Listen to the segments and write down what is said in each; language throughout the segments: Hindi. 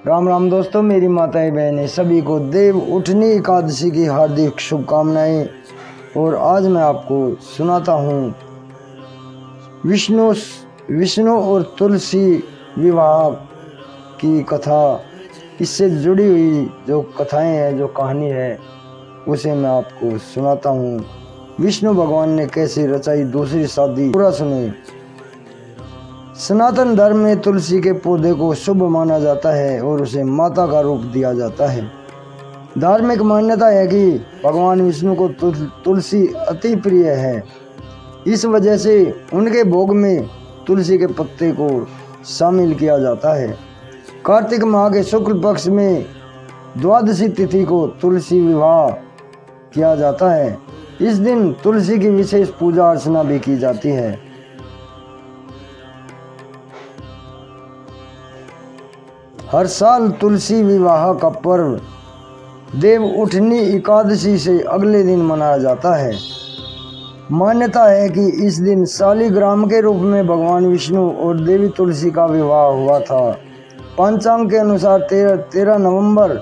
राम राम दोस्तों, मेरी माताएं बहनें सभी को देव उठनी एकादशी की हार्दिक शुभकामनाएं। और आज मैं आपको सुनाता हूँ विष्णु और तुलसी विवाह की कथा। इससे जुड़ी हुई जो कथाएं हैं, जो कहानी है, उसे मैं आपको सुनाता हूँ। विष्णु भगवान ने कैसे रचाई दूसरी शादी, पूरा सुने। सनातन धर्म में तुलसी के पौधे को शुभ माना जाता है और उसे माता का रूप दिया जाता है। धार्मिक मान्यता है कि भगवान विष्णु को तुलसी अति प्रिय है। इस वजह से उनके भोग में तुलसी के पत्ते को शामिल किया जाता है। कार्तिक माह के शुक्ल पक्ष में द्वादशी तिथि को तुलसी विवाह किया जाता है। इस दिन तुलसी की विशेष पूजा अर्चना भी की जाती है। हर साल तुलसी विवाह का पर्व देव उठनी एकादशी से अगले दिन मनाया जाता है। मान्यता है कि इस दिन शालिग्राम के रूप में भगवान विष्णु और देवी तुलसी का विवाह हुआ था। पंचांग के अनुसार 13 नवंबर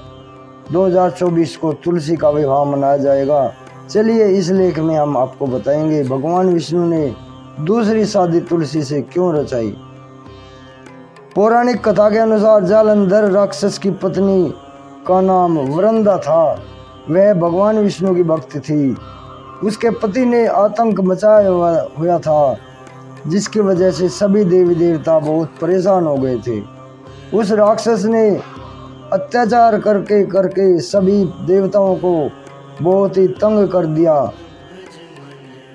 2024 को तुलसी का विवाह मनाया जाएगा। चलिए इस लेख में हम आपको बताएंगे भगवान विष्णु ने दूसरी शादी तुलसी से क्यों रचाई। पौराणिक कथा के अनुसार जालंधर राक्षस की पत्नी का नाम वृंदा था। वह भगवान विष्णु की भक्त थी। उसके पति ने आतंक मचाया हुआ था, जिसकी वजह से सभी देवी देवता बहुत परेशान हो गए थे। उस राक्षस ने अत्याचार करके सभी देवताओं को बहुत ही तंग कर दिया।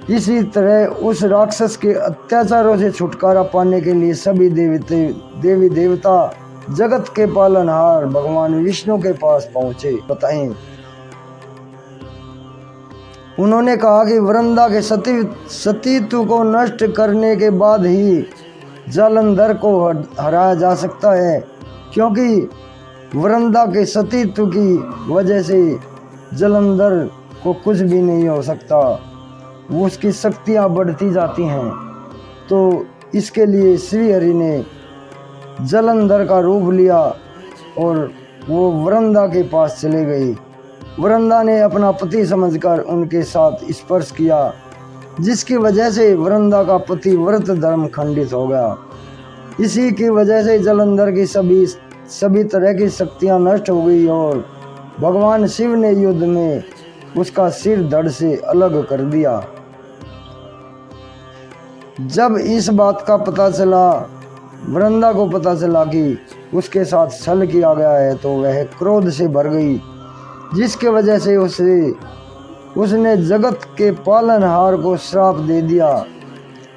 इसी तरह उस राक्षस के अत्याचारों से छुटकारा पाने के लिए सभी देवी देवता जगत के पालनहार भगवान विष्णु के पास पहुंचे। बताएं, उन्होंने कहा कि वृंदा के सतीत्व को नष्ट करने के बाद ही जालंधर को हराया जा सकता है, क्योंकि वृंदा के सतीत्व की वजह से जालंधर को कुछ भी नहीं हो सकता। वो उसकी शक्तियाँ बढ़ती जाती हैं। तो इसके लिए श्री हरि ने जालंधर का रूप लिया और वो वृंदा के पास चले गई। वृंदा ने अपना पति समझकर उनके साथ स्पर्श किया, जिसकी वजह से वृंदा का पति व्रत धर्म खंडित हो गया। इसी की वजह से जालंधर की सभी तरह की शक्तियाँ नष्ट हो गई और भगवान शिव ने युद्ध में उसका सिर धड़ से अलग कर दिया। जब इस बात का पता चला, वृंदा को पता चला कि उसके साथ छल किया गया है, तो वह क्रोध से भर गई, जिसके वजह से उसने जगत के पालनहार को श्राप दे दिया।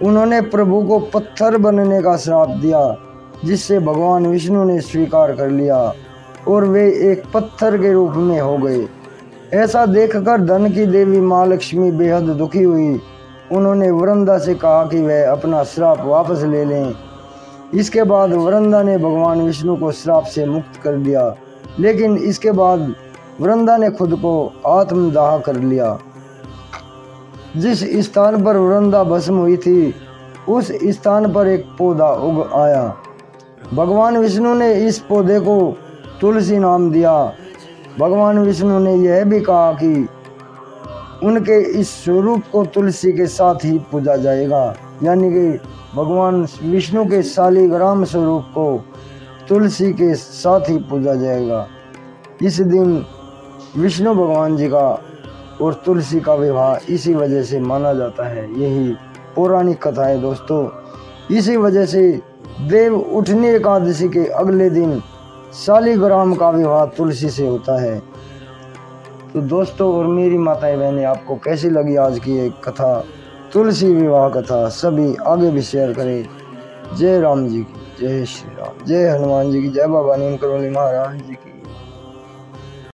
उन्होंने प्रभु को पत्थर बनने का श्राप दिया, जिससे भगवान विष्णु ने स्वीकार कर लिया और वे एक पत्थर के रूप में हो गए। ऐसा देखकर धन की देवी माँ लक्ष्मी बेहद दुखी हुई। उन्होंने वृंदा से कहा कि वह अपना श्राप वापस ले लें। इसके बाद वृंदा ने भगवान विष्णु को श्राप से मुक्त कर दिया, लेकिन इसके बाद वृंदा ने खुद को आत्मदाह कर लिया। जिस स्थान पर वृंदा भस्म हुई थी, उस स्थान पर एक पौधा उग आया। भगवान विष्णु ने इस पौधे को तुलसी नाम दिया। भगवान विष्णु ने यह भी कहा कि उनके इस स्वरूप को तुलसी के साथ ही पूजा जाएगा, यानी कि भगवान विष्णु के शालिग्राम स्वरूप को तुलसी के साथ ही पूजा जाएगा। इस दिन विष्णु भगवान जी का और तुलसी का विवाह इसी वजह से माना जाता है। यही पौराणिक कथा है दोस्तों। इसी वजह से देव उठनी एकादशी के अगले दिन शालिग्राम का विवाह तुलसी से होता है। तो दोस्तों और मेरी माताएं बहनें, आपको कैसी लगी आज की ये कथा, तुलसी विवाह कथा? सभी आगे भी शेयर करें। जय राम जी की, जय श्री राम, जय हनुमान जी की, जय बाबा नीम करौली महाराज जी की।